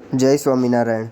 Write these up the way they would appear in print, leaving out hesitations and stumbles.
जय स्वामीनारायण।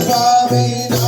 Swami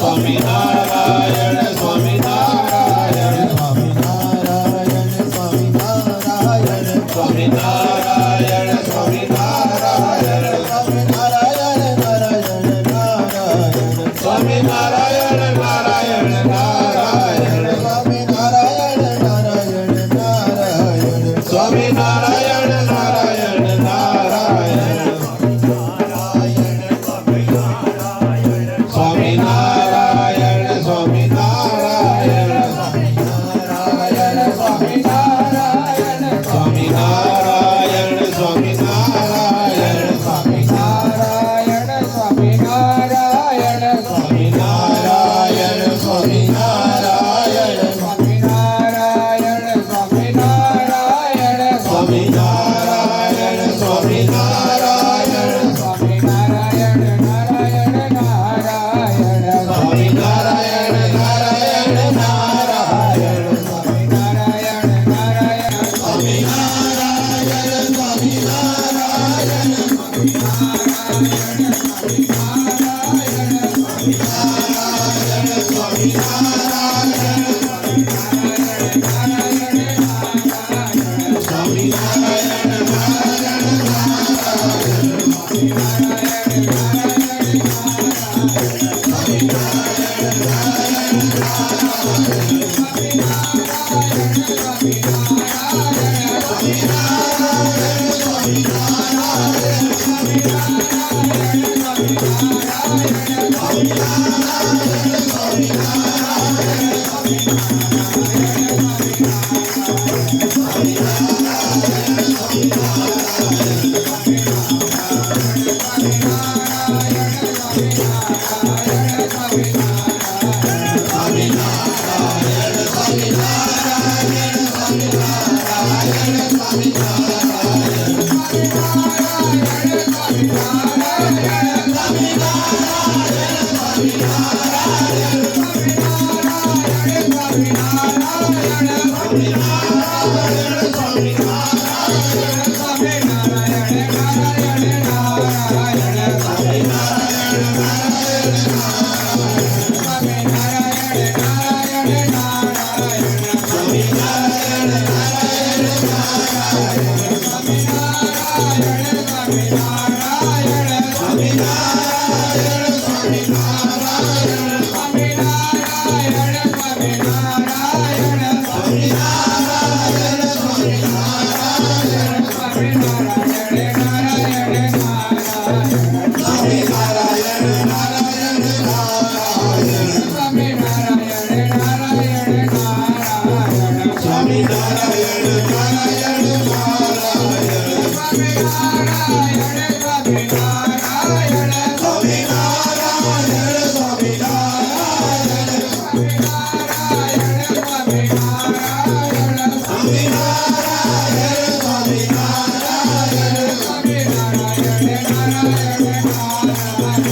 स्वामी नारायण स्वामी नारायण स्वामी नारायण स्वामी नारायण स्वामी नारायण स्वामी नारायण स्वामी नारायण नारायण नारायण स्वामी नारायण नारायण नारायण स्वामी नारायण नारायण नारायण स्वामी नारायण नारायण नारायण स्वामी नारायण स्वामी नारायण स्वामी नारायण स्वामी नारायण स्वामी नारायण स्वामी नारायण स्वामी नारायण स्वामी नारायण स्वामी नारायण स्वामी नारायण स्वामी नारायण स्वामी नारायण स्वामी नारायण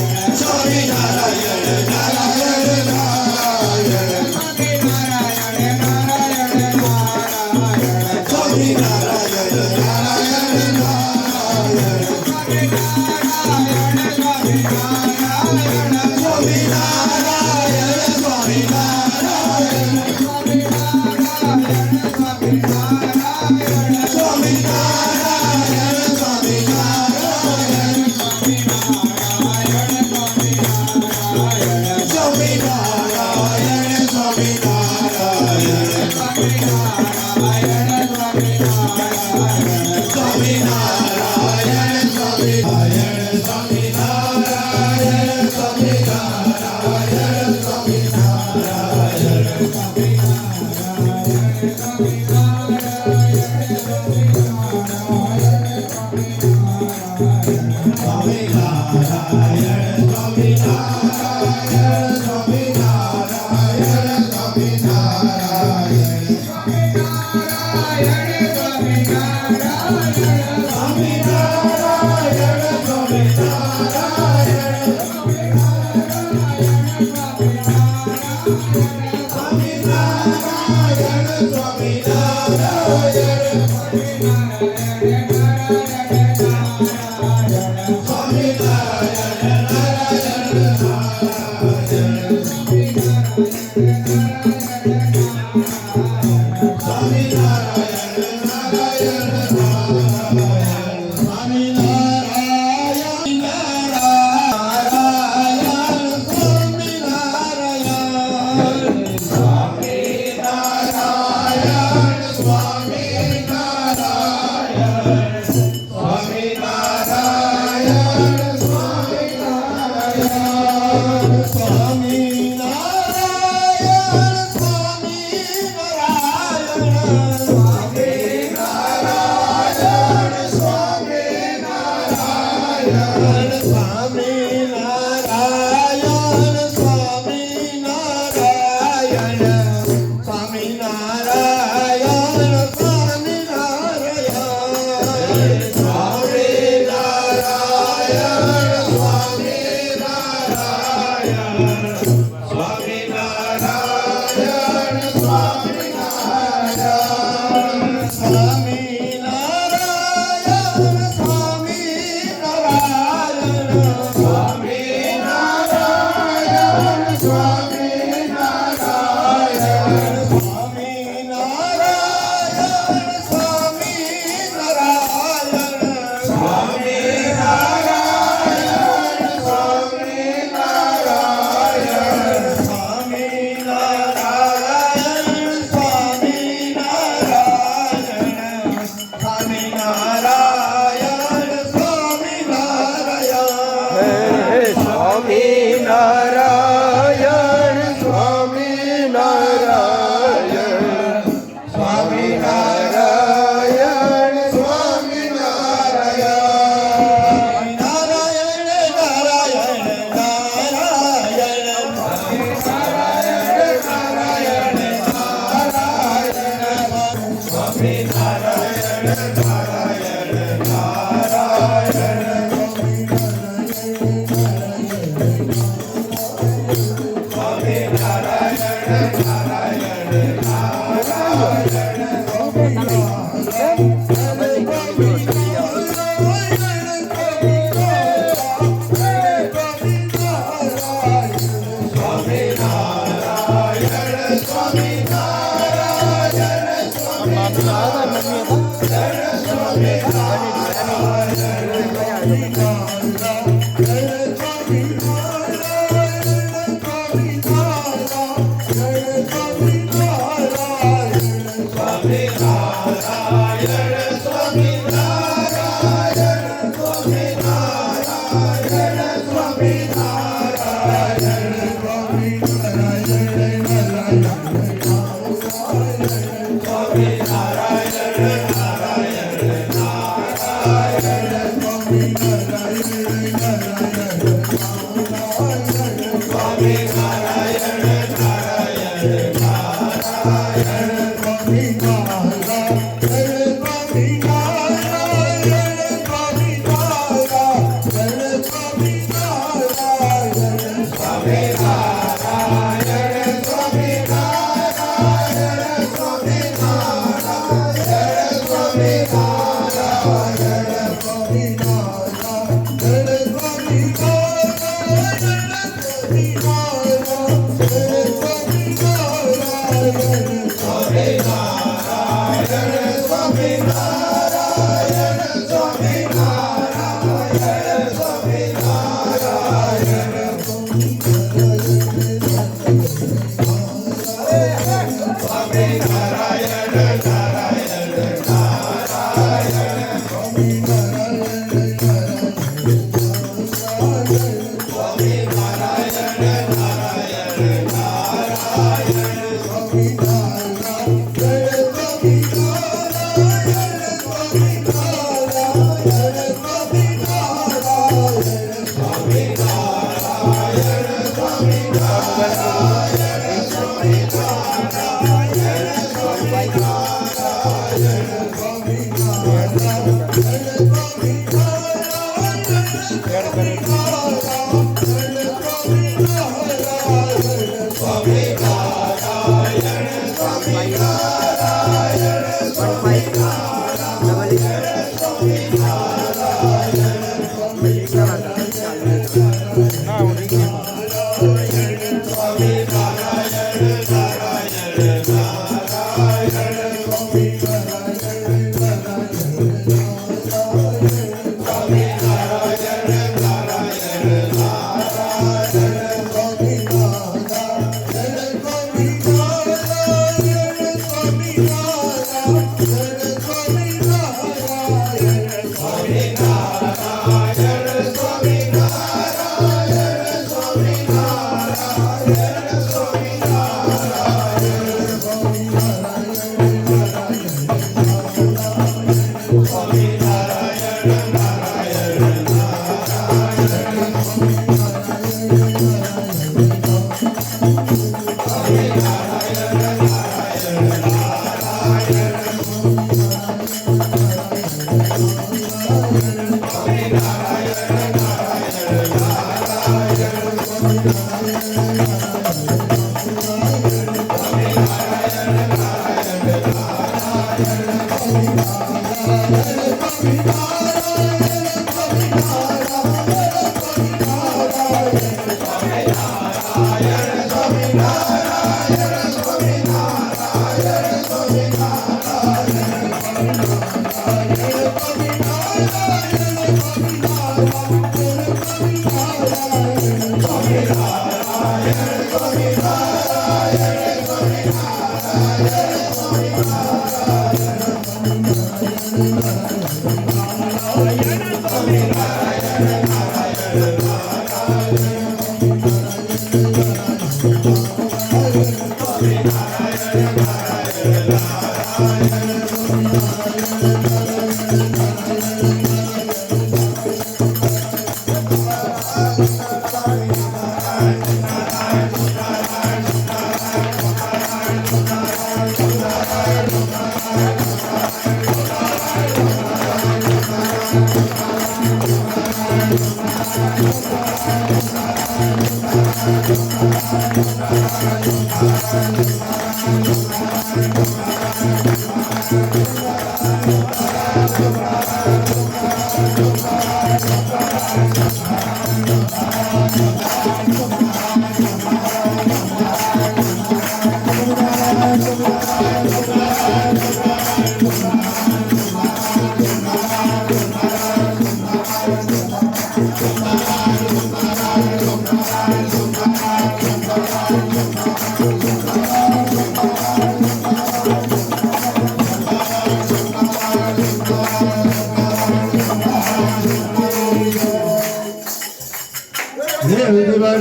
स्वामी नारायण नारायण नारायण स्वामी नारायण नारायण नारायण स्वामी नारायण नारायण स्वामी नारायण स्वामी नारायण स्वामी स्वामी नारायण स्वामी स्वामी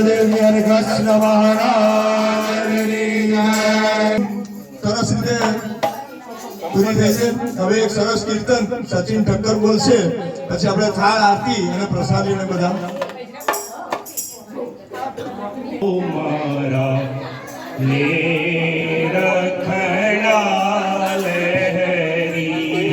देव कृष्ण महाराज સરસ રીતે પૂરી થઈ છે. હવે એક સરસ કીર્તન સચિન ઠક્કર બોલશે, પછી આપણે થાળ આરતી અને પ્રસાદી અને બધા મારા ને રખડા લહેરી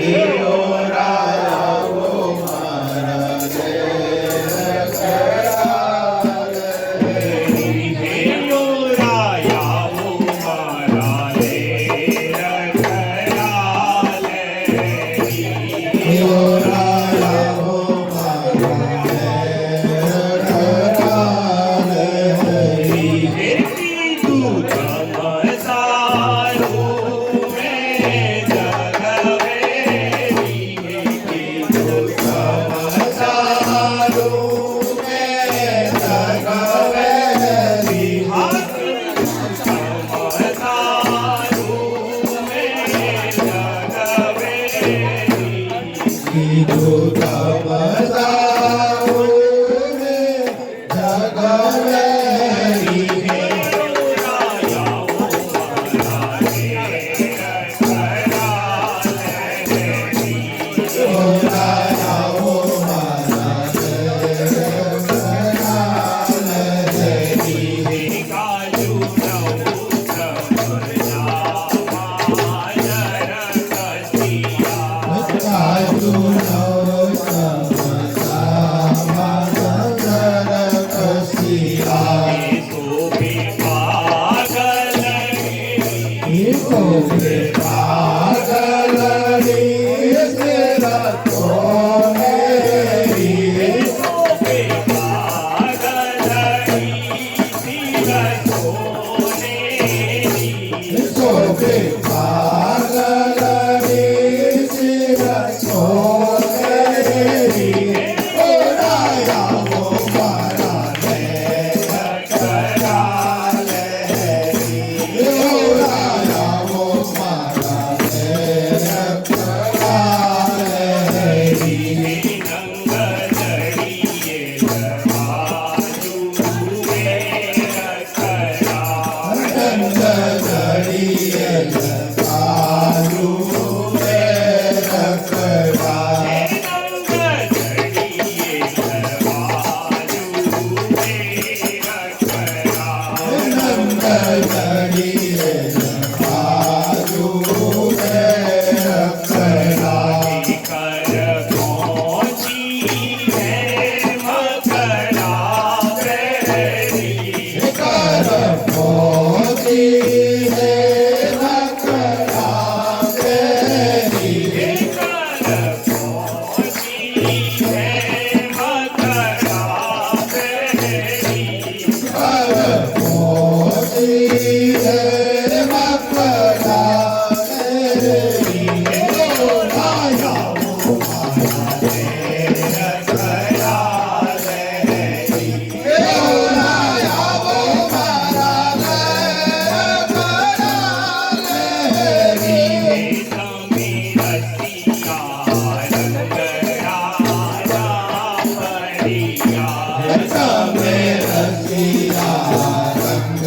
રંગ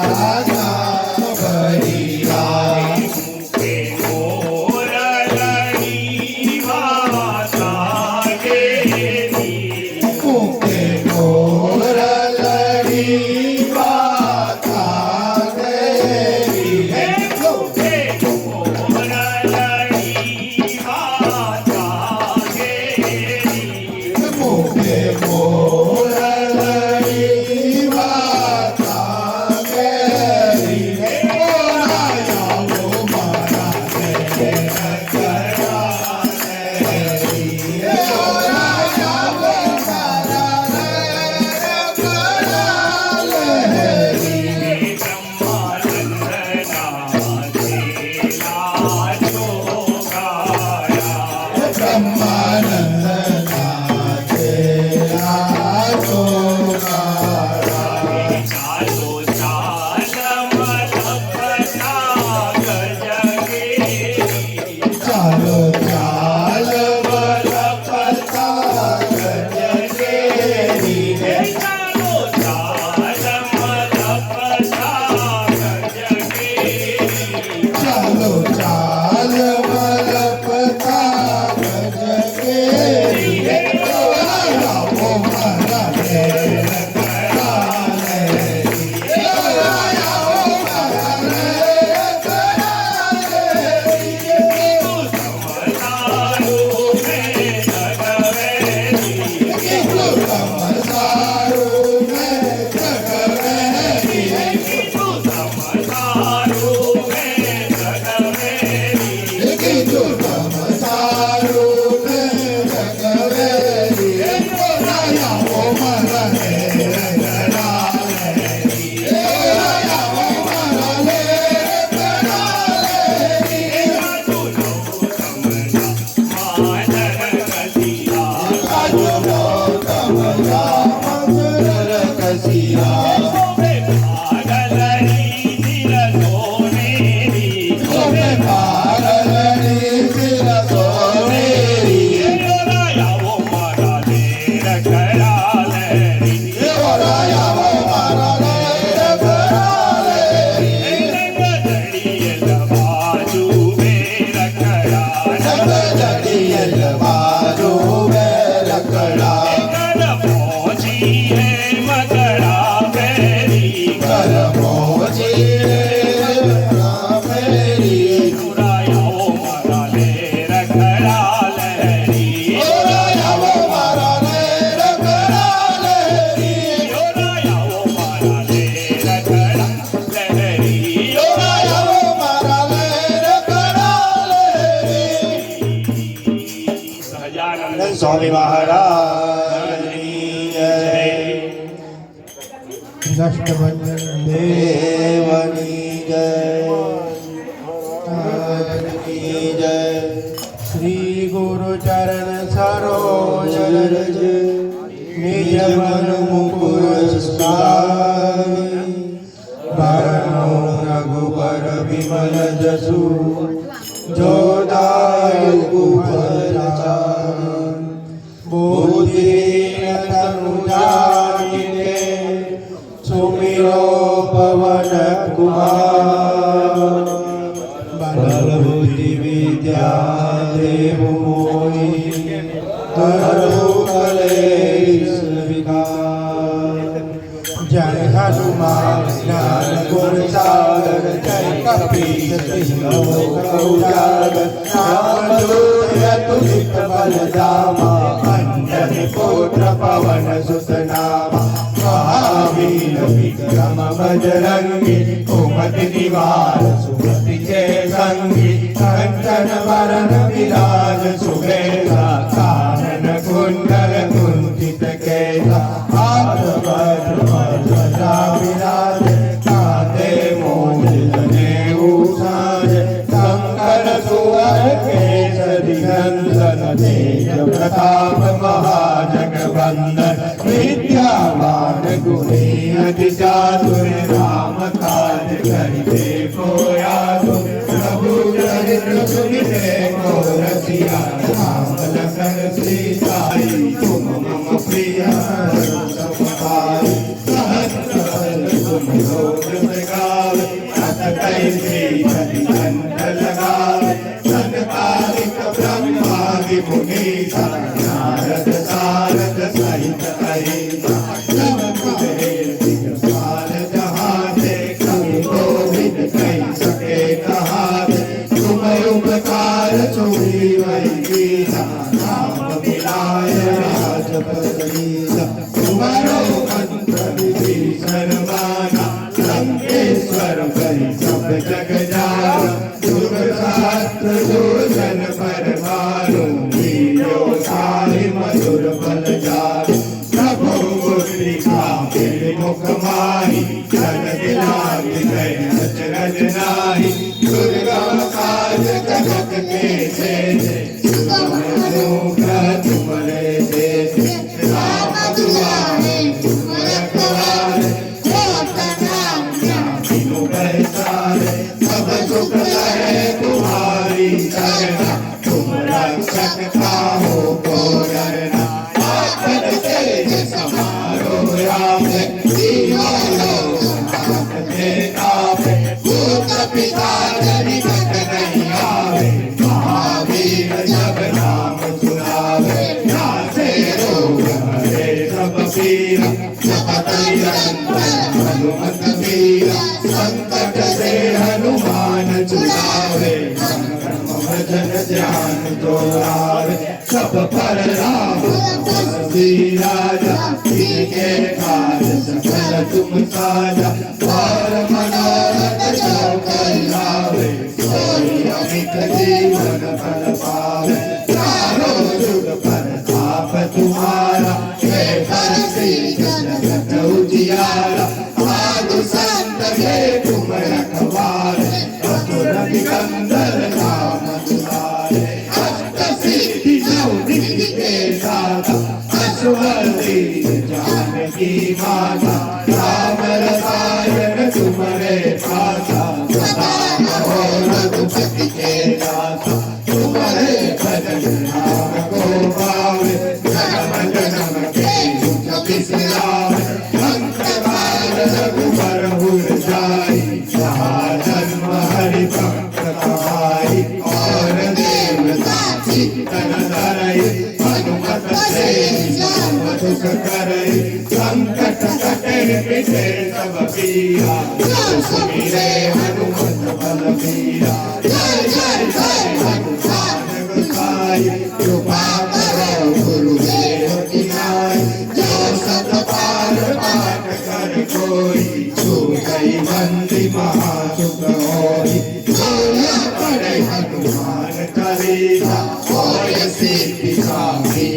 રાજા स्वामी महाराज की जय दष्टभंजन देवनी जय की जय श्री गुरु चरण सरोज रज निज मन मुकुर सुधारि बरनौ रघुबर विमल जसु जो दायकु फलचारि बुद्धिहीन तनु जानिके सुमिरो पवन कुमार बल बुद्धि विद्या देव मोहि हरहु कलेश विकार जय हनुमान ज्ञान गुण सागर जय कपीश तिहुँ उजागर रामदूत अतुलित बल धामा अंजनी पुत्र पवन सुत नामा महावीर विक्रम बजरंगी कुमति निवार सुमति के संगी कंचन वरण विराज सुबेला कानन कुंडल कुंचित केला हाथ ध्वजा विराज कांधे मूल जनेऊ साज शंकर सुवर केसरी नंदन तेज प्रताप महाजगवंदन विद्यावान गुणी अति चातुर राम काज करिते को आतुर प्रभु चरित्र सुनिते को रसिया राम लखन सीताई तुम मम प्रिय समुखाई सहस्र बदन तुम लोक गावे अत कैसे हरि कंठ लगावे संकालिक ब्रह्मादि मुनीसा नारद सारद सहित अहिसा उपकार चोरी वही राम मिलाय राजपदीसा तुम्हारो मंत्र विभीषण माना लंकेश्वर कही सब जग जाना दुर्गशास्त्र दुर्जन पर मानो लीलो साहि मधुर बल जानो प्रभु मुद्रिका मेरे मुख माही जन दिलांग गए अचरज नाही दुर्गा काज कनक के तुम्हारे देश राम दुआरे तुम रखवारे तीनों पहचाने सब सुख है तुम्हारी शरणा तुम रक्षक काहो को डरना आखिर तेज समारो राम भूत पिता जनित नहीं आवे महावीर जब नाम सुनावे नासे रोग हरे सब पीरा जपत निरंतर हनुमत वीरा संकट से हनुमान छुड़ावे भजन ध्यान जो आवे सब पर राम राजा इनके काज सकल तुम साजा और मनोरथ जो करिलावे सोई अमित जीवन फल पावे चारों जुग प्रताप तुम्हारा हे बरसी जगत उजियारा साधु संत के तुम रखवारे असुर निकंदन नाम तुम्हारे अष्ट सिद्धि नौ निधि के दाता असुवरी जानकी माता राम रसायन तुम्हारे पासा सदा कहो रघुपति के दासा तुम्हारे भजन नाम को पावे जन्म जन्म के दुख बिसरावे अंत काल रघुबर हुर जाई जहाँ जन्म हरि भक्त कहाई और देवता चित्तन धरई हनुमत से दुख करई संकट कटे पिटे सब पीरा सुमिरे हनुमत बल पीरा जय जय जय हनुमान गोसाई कृपा करो गुरुदेव की नाई जो सत पार पाठ कर कोई छूटई बंदी महासुख होई बोला पड़े हनुमान चालीसा होय सिद्धि सामी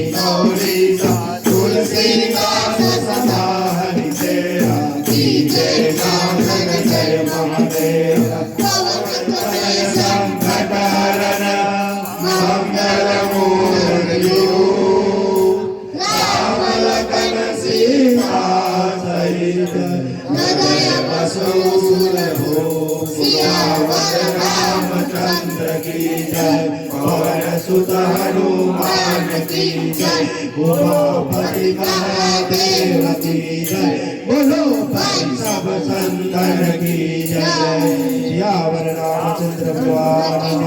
सियावर रामचंद्र की जय पवन सुत हनुमान की जय उमापति महादेव की जय बोलो भाई सब संतन की जय सियावर रामचंद्र भगवान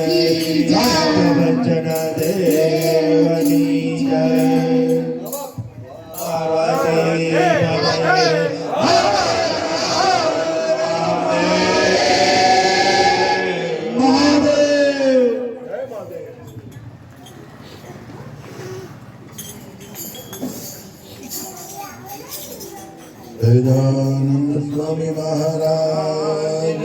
की जय भक्तवंचन देव की जय पार्वती वेदानंद स्वामी महाराज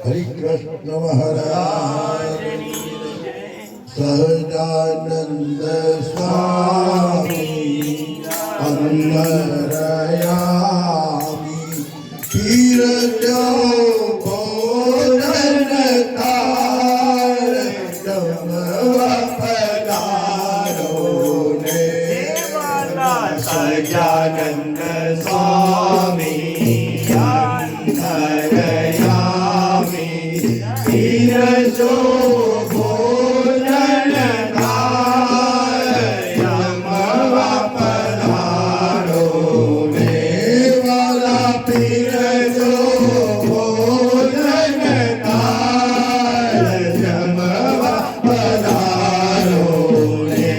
हरिकृष्ण महाराज सहजानंद स्वामी अंतरयामी तीर्थो भोजन काल सजानंद स्वामी अंतरयामी तीरजो भोजन कायम पधारो ने वाला तीरजो भोजन कायम पधारो ने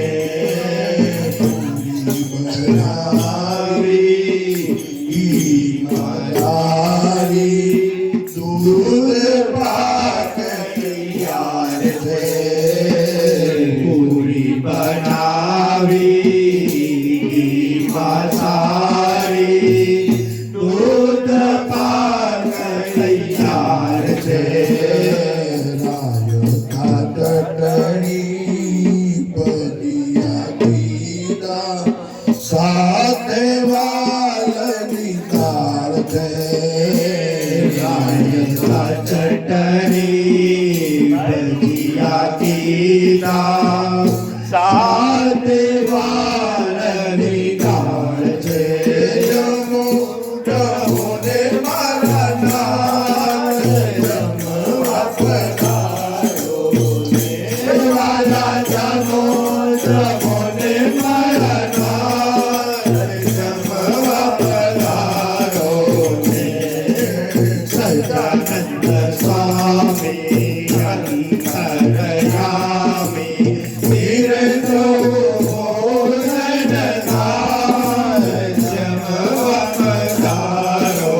पूरी बनावी मसारी दूध पाक तैयार थे राय काटणी बलिया दीदा साथ वाल निकाल थे राय चटनी बलिया दीदा साथ वाल निकाल थे जमो जमो ने मरना जम अपनारो ने वाला जमो जमो ने मरना जम अपनारो ने सदानंद स्वामी अंतरयामी तीर्थो भोजन काल जम अपनारो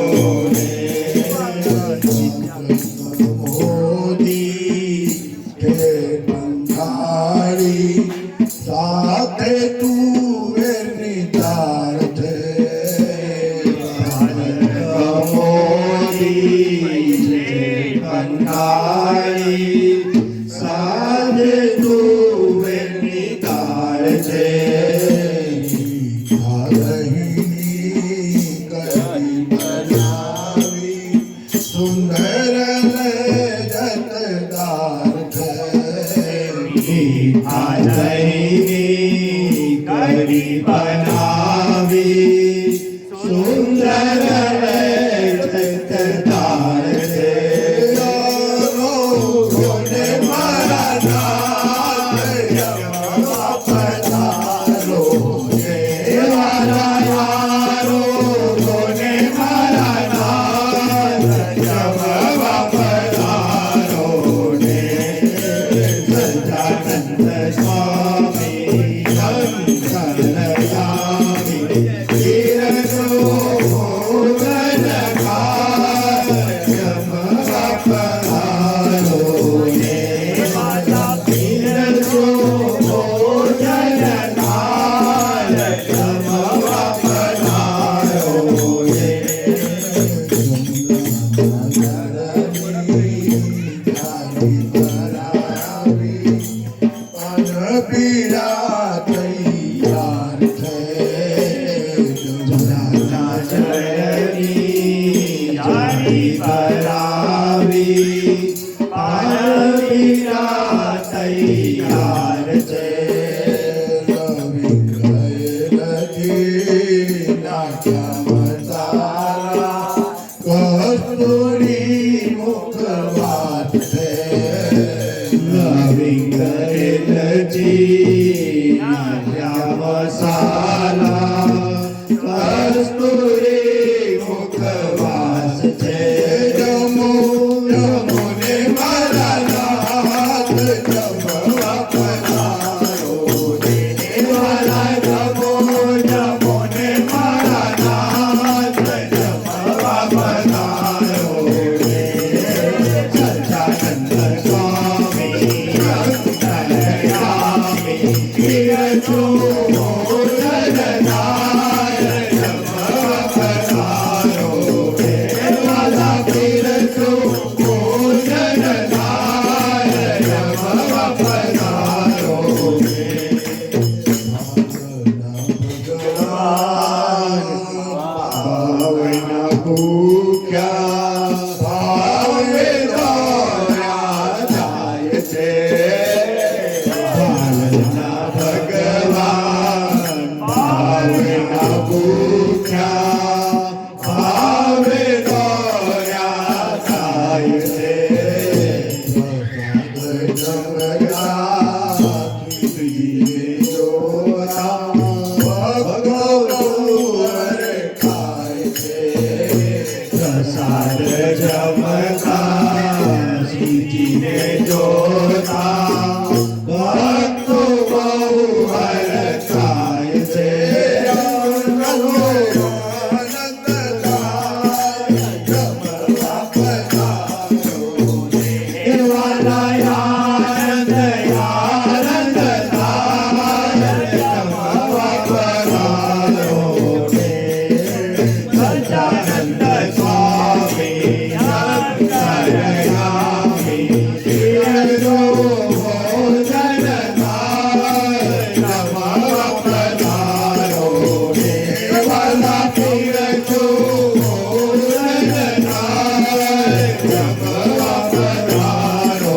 ने मोदी के बंधारी साथ तू निदार थे मोदी के बंधारी साथ तू निदार थे सुंदर जतदार करी बनावी सुंदर जतदार કસ્તુરી મુખવાસ છે નવી કરેલજી નાખ્યા મસાલા કસ્તુરી મુખવાસ છે જમો જમો ને મારા નાથ જમવા પધારો દેવાલા જમો જમો ને મારા નાથ જમવા પધારો સચ્ચાનંદ સ્વામી અંતરયામી તીરથો મોદનાય જમવા પધારો દેવાલા તીરથો મોદનાય જમવા પધારો ભાવના ભૂખ્યા ભાવે દોર્યા જાય છે ભાવના ભગવાન ભાવના ભૂખ્યા ભાવે દોર્યા જાય છે પ્રસાદ જમતા સીધીને જોતા ભક્તો બહુ હરખાય છે સચ્ચાનંદ સ્વામી અંતરયામી તીરથો ભોજનનાય જમવા પધારો દેવાલા તીરથો ભોજનનાય જમવા પધારો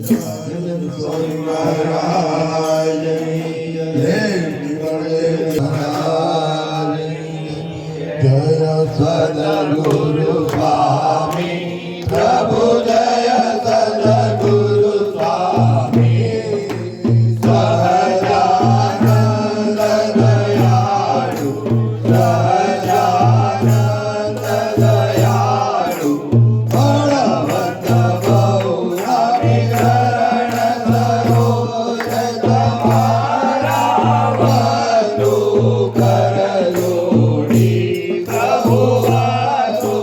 સ્વામી મહારાજની જય જય સદગુરુ સ્વામી પ્રભુ જય સદગુરુ સ્વામી સહજાનંદ દયાળુ સહજાનંદ દયાળુ બળવંત બહુરામી શરણ સરોજ તમારા વંદુ કર જોડી પ્રભુ વાસુ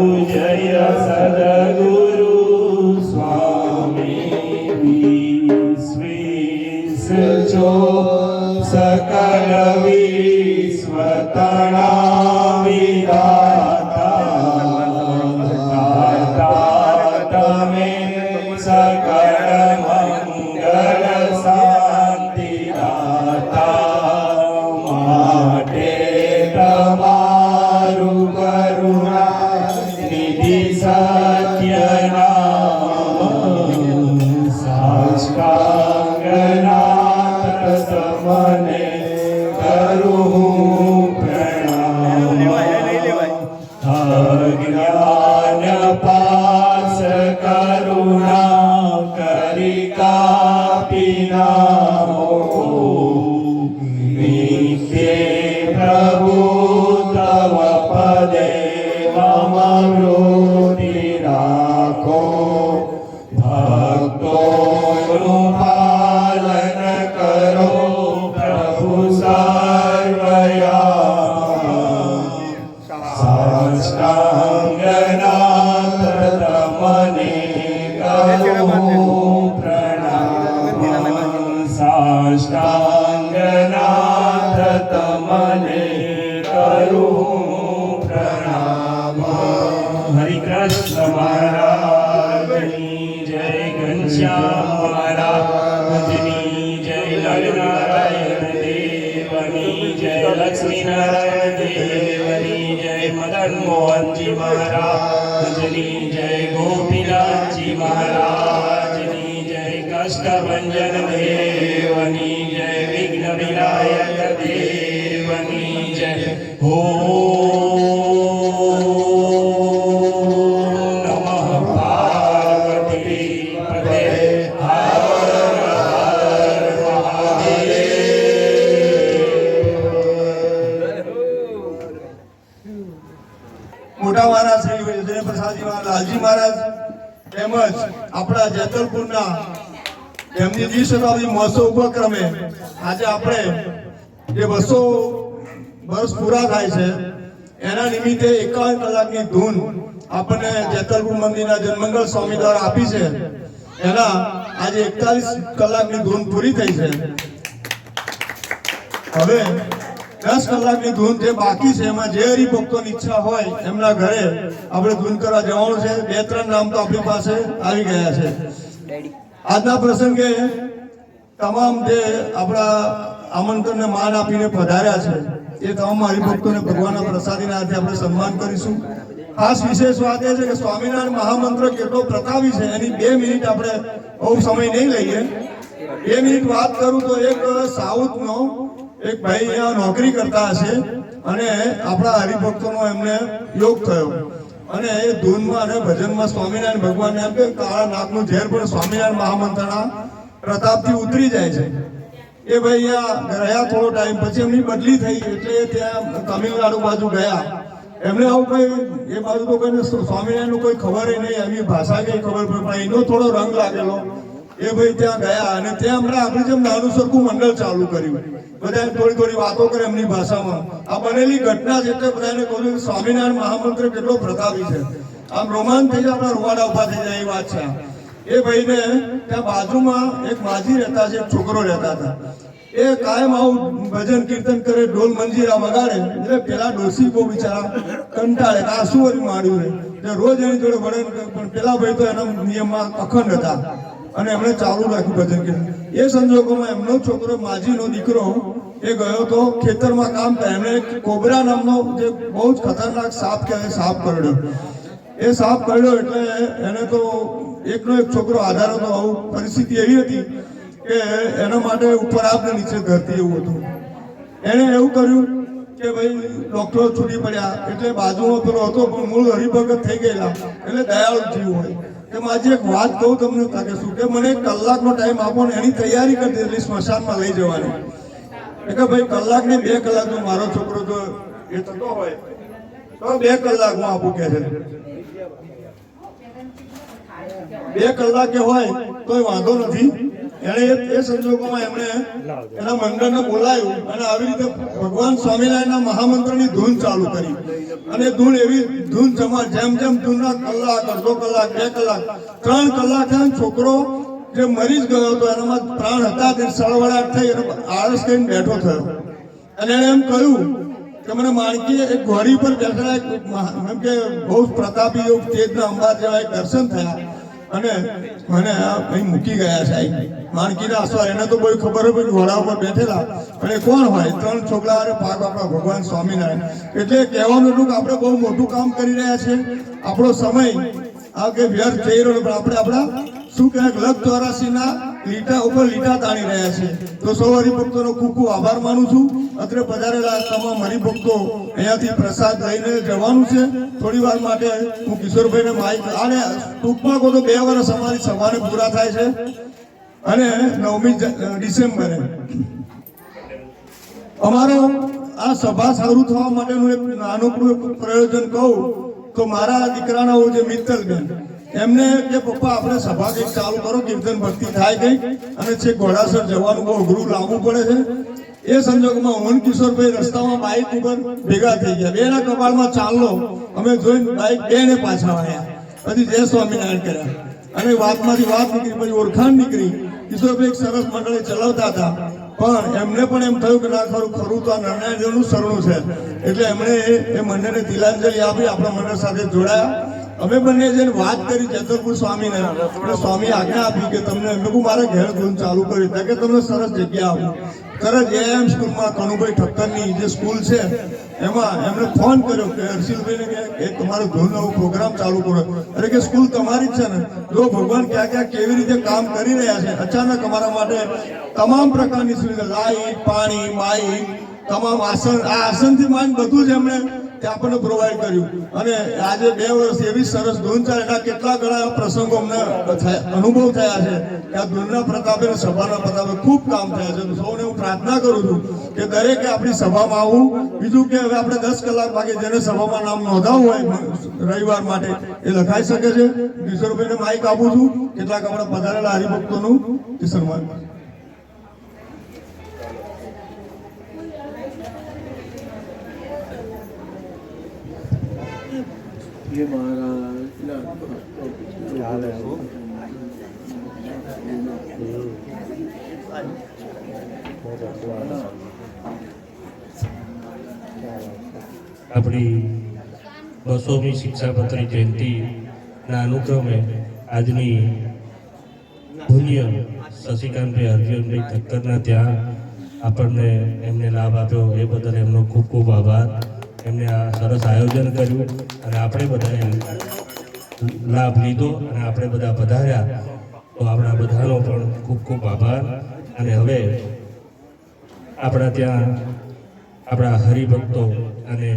જય સદગુરુ સ્વામી વિશ્વેશજો સકલ વિશ્વતણા વિધાતા તમે સકળ મંગલ શાંતિ દાતા માટે તમારું કરુણા નિધિ સત્યનામ સાષ્ટાંગનાથ તમને કરું પ્રણામ અજ્ઞાન પાસ કરુણા કરી કાપી નામો નિત્ય પ્રભુ તવ પદે મમ વૃત્તિ રાખો ભક્તોનું પાલન કરો પ્રભુ સર્વયા સાષ્ટાંગનાથ તમને કરું પ્રણામ સાષ્ટાંગનાથ તમને કરું પ્રણામ હરિ કૃષ્ણ મહારાજની જય ઘનશ્યામ મહારાજની જય નરનારાયણ દેવની જય લક્ષ્મી નારાયણ દેવની જય મદન મોહનજી મહારાજની જય ગોપીનાથજી મહારાજની જય કષ્ટભંજન દેવની જય વિઘ્ન વિનાયક દેવની જય નમઃ પાર્વતી પતે હર હર મહાદેવ મોટા મહારાજ શ્રી વિજય પ્રસાદજી મહારાજ, લાલજી મહારાજ તેમજ આપણા જેતલપુરના એમની દ્વિશતાબ્દી મહોત્સવ ઉપક્રમે આજે આપણે જે 200 વર્ષ પૂરા થાય છે એના નિમિત્તે 51 કલાકની ધૂન આપણને જેતલપુર મંદિરના જનમંગલ સ્વામી દ્વારા આપી છે. એના આજે 41 કલાકની ધૂન પૂરી થઈ છે. હવે 10 કલાકની ધૂન જે બાકી છે એમાં જે હરિભક્તોની ઈચ્છા હોય એમના ઘરે આપણે ધૂન કરવા જવાનું છે. 2-3 નામ તો આપણી પાસે આવી ગયા છે. આજના પ્રસંગે તમામ જે આપણા આમંત્રણને માન આપીને પધાર્યા છે એ તમામ હરિભક્તોને ભગવાનના પ્રસાદીના હાથે આપણે સન્માન કરીશું. ખાસ વિશેષ વાત એ છે કે સ્વામિનારાયણ મહામંત્ર કેટલો પ્રતાપી છે એની 2 મિનિટ આપણે બહુ સમય નહીં લઈએ. 2 મિનિટ વાત કરું તો એક સાઉથનો એક ભાઈ અહીંયા નોકરી કરતા હશે અને આપણા હરિભક્તોનો એમને યોગ થયો અને એ ધૂનમાં અને ભજનમાં સ્વામિનારાયણ ભગવાનને એમ કે કાળા નાગનું ઝેર પણ સ્વામિનારાયણ મહામંત્રના પ્રતાપથી ઉતરી જાય છે. એ ભાઈ અહીંયા રહ્યા થોડો ટાઈમ પછી એમની બદલી થઈ એટલે ત્યાં તમિલનાડુ બાજુ ગયા. એમને આવું કઈ એ બાજુ તો કઈ સ્વામિનારાયણનું કોઈ ખબર નહીં, એમની ભાષા કઈ ખબર પડે પણ એનો થોડો રંગ લાગેલો. એ ભાઈ ત્યાં ગયા અને ત્યાં હમણાં આપણે જેમ નાનું સરખું મંડળ ચાલુ કર્યું. બધા થોડી વાતો કરે એમની ભાષામાં. આ બનેલી ઘટના છે એટલે બધાને કહું છું સ્વામિનારાયણ મહામંત્ર કેટલો પ્રતાપી છે. આમ રોમાંચ થઈ જાય, આપણા રૂવાડા ઉભા થઈ જાય એ વાત છે. એ ભાઈને ત્યાં બાજુમાં એક માજી રહેતા છે, એક છોકરો રહેતા હતા. એ કાયમ આવું ભજન કીર્તન કરે, ઢોલ મંજીરા વગાડે એટલે પેલા ડોસી બહુ બિચારા કંટાળે કે આ શું વળી માંડ્યું છે. રોજ એની જોડે વડે પણ પેલા ભાઈ તો એના નિયમમાં અખંડ હતા અને એમણે ચાલુ રાખ્યું ભજન કીર્તન. એ સંજોગોમાં એમનો છોકરો માજીનો દીકરો એ ગયો તો ખેતરમાં કામ કરે. એમણે કોબરા નામનો જે બહુ જ ખતરનાક સાપ કહેવાય સાપ કરડ્યો. એ સાપ કરડ્યો એટલે એને તો એકનો એક છોકરો આધાર હતો. આવું પરિસ્થિતિ એવી હતી કે એના માટે ઉપર આપને નીચે ધરતી એવું હતું. એણે એવું કર્યું કે ભાઈ ડોક્ટરો છૂટી પડ્યા એટલે બાજુમાં પેલો હતો પણ મૂળ હરિભગત થઈ ગયેલા એટલે દયાળુ જીવ હોય કે માજી એક વાત કહું તમને તાકે શું કે મને 1 કલાકનો ટાઈમ આપો ને એની તૈયારી કરી દીધી સ્મશાનમાં લઈ જવાની. એટલે ભાઈ કલાક ને 2 કલાકનો મારો છોકરો તો એ થતો હોય તો 2 કલાકમાં આપું કે છે. 2 કલાકે હોય તોય વાંધો નથી એણે એ સંજોગોમાં એમણે એના મંડળને બોલાવ્યું અને આવી રીતે ભગવાન સ્વામિનારાયણના મહામંત્રની ધૂન ચાલુ કરી અને ધૂન એવી ધૂન જેમ જેમ ધૂનના કલાક, અડધો કલાક, 2 કલાક, 3 કલાક થયા ને છોકરો જે મરી જ ગયો હતો એનામાં પ્રાણ હતા તે સળવળાટ થઈ અને આળસ કરીને બેઠો થયો અને એણે એમ કહ્યું કે મને માણકી એક ઘોડી પર બેઠેલા એમ કે બહુ પ્રતાપી એવું તેજના અંબાર જેવા એક દર્શન થયા અને મને અહીં મૂકી ગયા સાહેબ. માણકીના અસવાર એને તો બહુ ખબર હોય કે ઘોડા ઉપર બેઠેલા અને કોણ હોય 3 છોકરા અને પાક આપણા ભગવાન સ્વામિનારાયણ. એટલે કહેવાનું હતું કે આપણે બહુ મોટું કામ કરી રહ્યા છે. આપણો સમય આ કે વ્યર્થ જઈ રહ્યો પણ આપણે આપણા શું કહેવાય લગ 84ના લીટા ઉપર લીટા તાણી રહ્યા છે. તો સૌ હરિભક્તોનો ખૂબ ખૂબ આભાર માનું છું. અત્રે પધારેલા તમામ હરિભક્તો અહીંયાથી પ્રસાદ લઈને જવાનું છે. થોડી વાર માટે હું કિશોરભાઈને માઇક અને ટૂંકમાં કહું તો 2 વર્ષ અમારી સભાને પૂરા થાય છે અને 9મી ડિસેમ્બરે અમારો આ સભા શરૂ થવા માટેનું એક નાનકડું પ્રયોજન કહું તો મારા દીકરાના જે મિત્તલબેન એમને કે પપ્પા આપણે સભા કંઈક ચાલુ કરો, કીર્તન ભક્તિ થાય કંઈક અને છે ઘોડાસર જવાનું બહુ અઘરું લાવવું પડે છે. એ સંજોગમાં હું કિશોરભાઈ રસ્તામાં બાઇક ઉપર ભેગા થઈ ગયા. બેના કપાળમાં ચાલલો અમે જોઈને બાઇક બેને પાછા આવ્યા. પછી જય સ્વામિનારાયણ કર્યા અને વાતમાંથી વાત નીકળી, પછી ઓળખાણ નીકળી. કિશોરભાઈ એક સરસ મંડળી ચલાવતા હતા પણ એમને પણ એમ થયું કે ના ખરું તો આ નારાયણજીનું શરણું છે એટલે એમણે એ મંડળને તિલાંજલિ આપી આપણા મંડળ સાથે જોડાયા. અમે બંને જઈને વાત કરી જેતલપુર સ્વામીને એટલે સ્વામી આજ્ઞા આપી કે તમને એમ મારે ઘેર ધૂન ચાલુ કરી કે તમને સરસ જગ્યા આપું. તરત એમ સ્કૂલમાં કનુભાઈ ઠક્કરની જે સ્કૂલ છે એમાં એમણે ફોન કર્યો કે હર્ષિલભાઈને કે તમારો ધૂન નવો પ્રોગ્રામ ચાલુ કરો. અરે કે સ્કૂલ તમારી જ છે ને, જો ભગવાન ક્યાં ક્યાં કેવી રીતે કામ કરી રહ્યા છે. અચાનક અમારા માટે તમામ પ્રકારની સુવિધા લાઇટ, પાણી, માઇક, તમામ આસન, આ આસનથી માંડ બધું જ એમણે તે આપણને પ્રોવાઈડ કર્યું અને આજે 2 વર્ષ એવી સરસ ધૂન ચાલે. એના કેટલા ઘણા પ્રસંગો અમને અનુભવ થયા છે કે આ ધૂનના પ્રતાપે અને સભાના પ્રતાપે ખૂબ કામ થયા છે. સૌને હું પ્રાર્થના કરું છું કે દરેકે આપણી સભામાં આવવું. બીજું કે હવે આપણે 10 કલાક બાકી જેને સભામાં નામ નોંધાવવું હોય રવિવાર માટે એ લખાઈ શકે છે. કિશોરભાઈને માઇક આપું છું. કેટલાક આપણા પધારેલા હરિભક્તોનું સન્માન. ये महाराज આપણી 200મી શિક્ષાપત્રી જયંતિના અનુક્રમે આજની પૂજ્ય શશિકાંતભાઈ અર્જુનભાઈ ઠક્કરના ત્યાં આપણને એમને લાભ આપ્યો એ બદલ એમનો ખૂબ ખૂબ આભાર. એમને આ સરસ આયોજન કર્યું અને આપણે બધાએ લાભ લીધો અને આપણે બધા પધાર્યા તો આપણા બધાનો પણ ખૂબ ખૂબ આભાર. અને હવે આપણા ત્યાં આપણા હરિભક્તો અને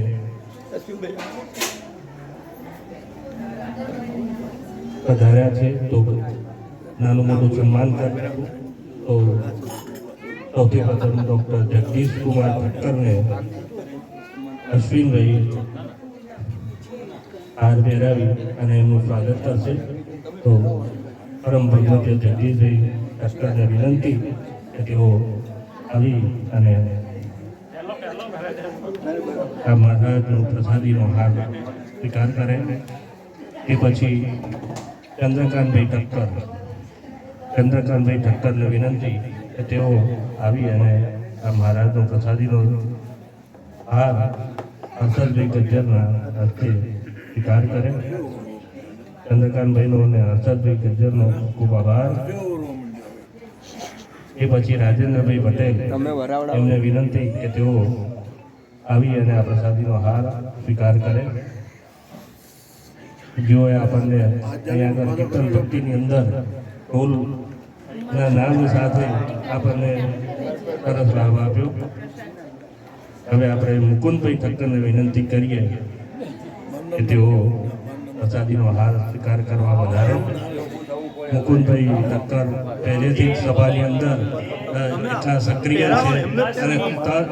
પધાર્યા છે તો નાનું મોટું સન્માન કર્યું. તો સૌથી પ્રથમ ડૉક્ટર જગદીશ કુમાર ઠક્કરને અશ્વિનભાઈ હાર પહેરાવી અને એમનું સ્વાગત કરશે. તો પરમ ભગવતી જગદીશભાઈ ઠક્કરને વિનંતી કે તેઓ આવી અને આ મહારાજનો પ્રસાદીનો હાર સ્વીકાર કરે. એ પછી ચંદ્રકાંતભાઈ ઠક્કરને વિનંતી કે તેઓ આવી અને આ મહારાજનો પ્રસાદીનો હાર હર્ષદભાઈ ગજ્જરના હસ્તે સ્વીકાર કરે. ચંદ્રકાંતભાઈનો અને હર્ષદભાઈ ગજ્જરનો ખૂબ આભાર. એ પછી રાજેન્દ્રભાઈ પટેલ એમને વિનંતી કે તેઓ આવી અને આ પ્રસાદીનો હાર સ્વીકાર કરે. જેઓએ આપણને અહીંયા આગળ કીર્તન ભક્તિની અંદર ઢોલના નામ સાથે આપણને સરસ લાભ આપ્યો. હવે આપણે મુકુંદભાઈ ઠક્કરને વિનંતી કરીએ કે તેઓ પ્રસાદીનો હાર સ્વીકાર કરવા વધારે. મુકુંદભાઈ ઠક્કર પહેલેથી જ સભાની અંદર એટલા સક્રિય છે અને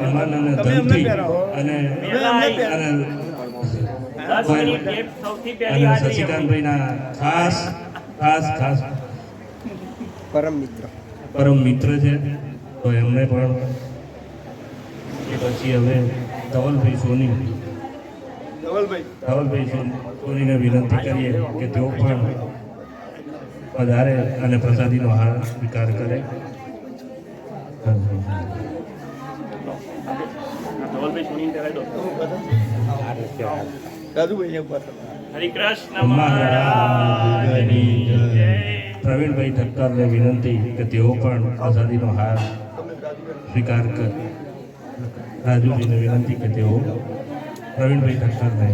એમાં ધનથી અને શશિકાંતભાઈના ખાસ ખાસ ખાસ પરમ મિત્ર પરમ મિત્ર છે, તો એમને પણ એ પછી હવે ધવલભાઈ સોનીને વિનંતી કરીએ કે તેઓ પણ પધારે અને પ્રસાદીનો હાર સ્વીકાર કરે. પ્રવીણભાઈ ઠક્કરને વિનંતી કે તેઓ પણ પ્રસાદીનો હાર સ્વીકાર કરે. રાજુજીને વિનંતી કે તેઓ પ્રવીણભાઈ ઠક્કરને,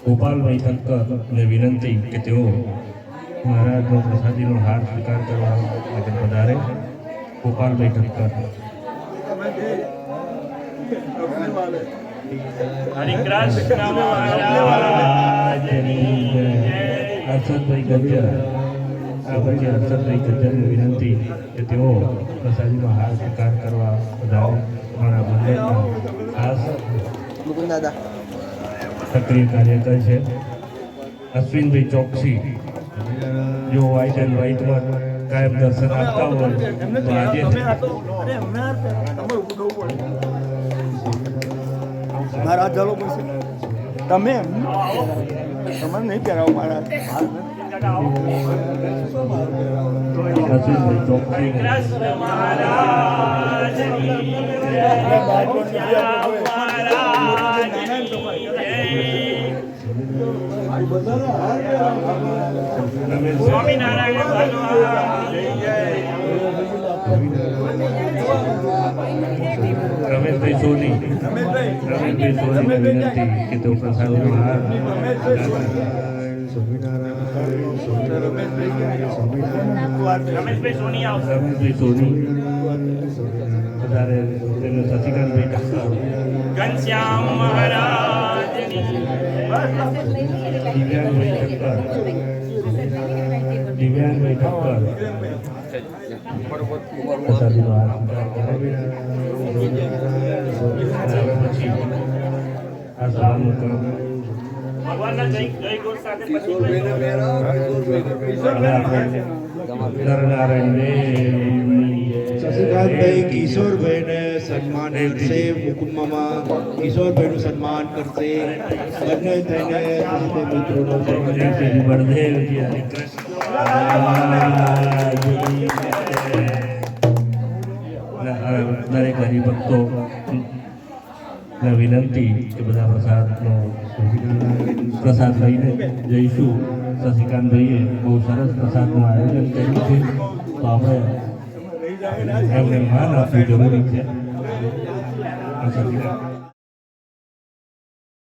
ગોપાલભાઈ ઠક્કરને વિનંતી કે તેઓ મહારાજનો પ્રસાદીનો હાર સ્વીકાર કરવા માટે પધારે. ગોપાલભાઈ ઠક્કર. હર્ષદભાઈ ગજ્જર. આ પછી હર્ષદભાઈ ગજ્જરને વિનંતી કે તેઓ પ્રસાદીનો હાર સ્વીકાર કરવા પધારે. મારા મંદિરના ખાસ સક્રિય કાર્યકર છે અશ્વિનભાઈ ચોકસી. જો વ્હાઇટ એન્ડ વ્હાઇટમાં કાયમ દર્શન આપતા હોય તો આજે મારા ચાલો પછી તમે તમને નહીં પહેરાવો મારા અશ્વિનભાઈ ચોકસી રમેશભાઈ સોની વિનંતી કે તેઓ પ્રસાદનો હાર રમેશભાઈ સોની વધારે તેમને શશિકાંતભાઈ ઠક્કર, ઘનશ્યામ મહારાજ, દિવ્યાંગભાઈ ઠક્કર પ્રસાદીનો હાર સ્વીકાર કરે. પછી આ સભાનું કામ શશિકાંતભાઈ કિશોરભાઈને સન્માન કરશે. મુકુંમમાં કિશોરભાઈનું સન્માન કરશે. બંને થઈને મિત્રોનો દરેક હરિભક્તો વિનંતી કે બધા પ્રસાદ લઈને જઈશું. શશિકાંતભાઈએ બહુ સરસ પ્રસાદનું આયોજન કર્યું છે, તો આપણે એમને માન આપવું જરૂરી છે. શશિકાંત